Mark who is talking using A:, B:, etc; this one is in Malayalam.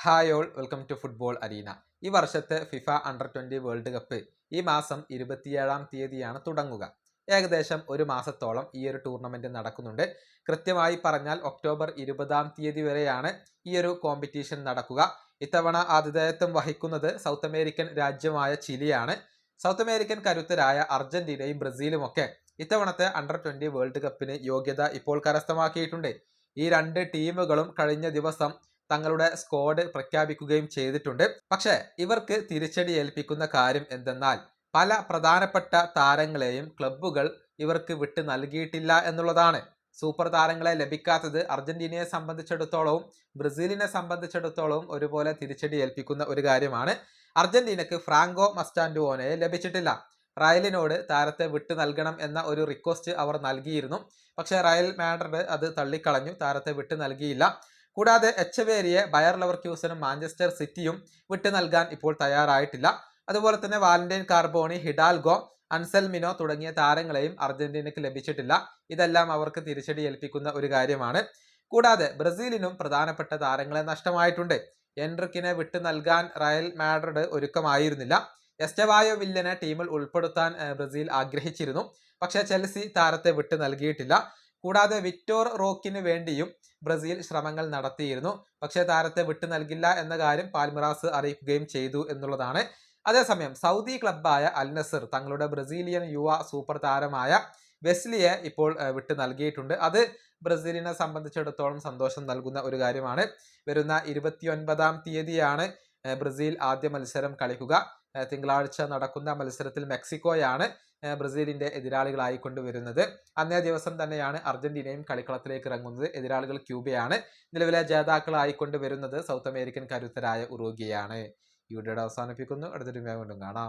A: Hi all, welcome to football arena. ഈ വർഷത്തെ ഫിഫ അണ്ടർ-20 വേൾഡ് കപ്പ് ഈ മാസം 27-ാം തീയതിയാണ് തുടങ്ങുക. ഏകദേശം ഒരു മാസത്തോളം ഈ ഒരു ടൂർണമെന്റ് നടക്കുന്നുണ്ട്. കൃത്യമായി പറഞ്ഞാൽ ഒക്ടോബർ 20-ാം തീയതി വരെയാണ് ഈ ഒരു കോമ്പറ്റീഷൻ നടക്കുക. ഇത്തവണ ആതിഥേയത്വം വഹിക്കുന്നത് സൗത്ത് അമേരിക്കൻ രാജ്യമായ ചിലിയാണ്. സൗത്ത് അമേരിക്കൻ കരുത്തരായ അർജന്റീനയും ബ്രസീലും ഒക്കെ ഇത്തവണത്തെ അണ്ടർ-20 വേൾഡ് കപ്പിന് യോഗ്യത ഇപ്പോൾ കരസ്ഥമാക്കിയിട്ടുണ്ട്. ഈ രണ്ട് ടീമുകളും കഴിഞ്ഞ ദിവസം തങ്ങളുടെ സ്ക്വാഡ് പ്രഖ്യാപിക്കുകയും ചെയ്തിട്ടുണ്ട്. പക്ഷേ ഇവർക്ക് തിരിച്ചടി ഏൽപ്പിക്കുന്ന കാര്യം എന്തെന്നാൽ പല പ്രധാനപ്പെട്ട താരങ്ങളെയും ക്ലബ്ബുകൾ ഇവർക്ക് വിട്ട് നൽകിയിട്ടില്ല എന്നുള്ളതാണ്. സൂപ്പർ താരങ്ങളെ ലഭിക്കാത്തത് അർജന്റീനയെ സംബന്ധിച്ചിടത്തോളവും ബ്രസീലിനെ സംബന്ധിച്ചിടത്തോളവും ഒരുപോലെ തിരിച്ചടി ഏൽപ്പിക്കുന്ന ഒരു കാര്യമാണ്. അർജന്റീനക്ക് ഫ്രാങ്കോ മസ്റ്റാൻഡുവോനെ ലഭിച്ചിട്ടില്ല. റയലിനോട് താരത്തെ വിട്ടു നൽകണം എന്ന ഒരു റിക്വസ്റ്റ് അവർ നൽകിയിരുന്നു. പക്ഷേ റയൽ മാഡ്രിഡ് അത് തള്ളിക്കളഞ്ഞു, താരത്തെ വിട്ടു നൽകിയില്ല. കൂടാതെ എച്ചവേരിയെ ബയർ ലെവർക്യൂസനും മാഞ്ചസ്റ്റർ സിറ്റിയും വിട്ടു നൽകാൻ ഇപ്പോൾ തയ്യാറായിട്ടില്ല. അതുപോലെ തന്നെ വാലന്റൈൻ കാർബോണി, ഹിഡാൽഗോ, അൻസെൽമിനോ തുടങ്ങിയ താരങ്ങളെയും അർജന്റീനയ്ക്ക് ലഭിച്ചിട്ടില്ല. ഇതെല്ലാം അവർക്ക് തിരിച്ചടി ഏൽപ്പിക്കുന്ന ഒരു കാര്യമാണ്. കൂടാതെ ബ്രസീലിനും പ്രധാനപ്പെട്ട താരങ്ങളെ നഷ്ടമായിട്ടുണ്ട്. എൻറിക്കിനെ വിട്ടു നൽകാൻ റയൽ മാഡ്രിഡ് ഒരുക്കമായിരുന്നില്ല. എസ്റ്റവായോ വില്ലനെ ടീമിൽ ഉൾപ്പെടുത്താൻ ബ്രസീൽ ആഗ്രഹിച്ചിരുന്നു. പക്ഷേ ചെൽസി താരത്തെ വിട്ടു നൽകിയിട്ടില്ല. കൂടാതെ വിക്ടോർ റോക്കിന് വേണ്ടിയും ബ്രസീൽ ശ്രമങ്ങൾ നടത്തിയിരുന്നു. പക്ഷേ താരത്തെ വിട്ടു നൽകില്ല എന്ന കാര്യം പാൽമിറാസ് അറിയിക്കുകയും ചെയ്തു എന്നുള്ളതാണ്. അതേസമയം സൗദി ക്ലബ്ബായ അൽ നസർ തങ്ങളുടെ ബ്രസീലിയൻ യുവ സൂപ്പർ താരമായ വെസ്ലിയെ ഇപ്പോൾ വിട്ടു നൽകിയിട്ടുണ്ട്. അത് ബ്രസീലിനെ സംബന്ധിച്ചിടത്തോളം സന്തോഷം നൽകുന്ന ഒരു കാര്യമാണ്. വരുന്ന 29-ാം തീയതിയാണ് ബ്രസീൽ ആദ്യ മത്സരം കളിക്കുക. തിങ്കളാഴ്ച നടക്കുന്ന മത്സരത്തിൽ മെക്സിക്കോയാണ് ബ്രസീലിന്റെ എതിരാളികളായിക്കൊണ്ട് വരുന്നത്. അന്നേ ദിവസം തന്നെയാണ് അർജന്റീനയും കളിക്കളത്തിലേക്ക് ഇറങ്ങുന്നത്. എതിരാളികൾ ക്യൂബയാണ്. നിലവിലെ ജേതാക്കളായിക്കൊണ്ട് വരുന്നത് സൗത്ത് അമേരിക്കൻ കരുത്തരായ ഉറുഗ്വേയാണ്. ഈ വീഡിയോയുടെ അവസാനിപ്പിക്കുന്നു. അടുത്തൊരു വീണ്ടും കാണാം.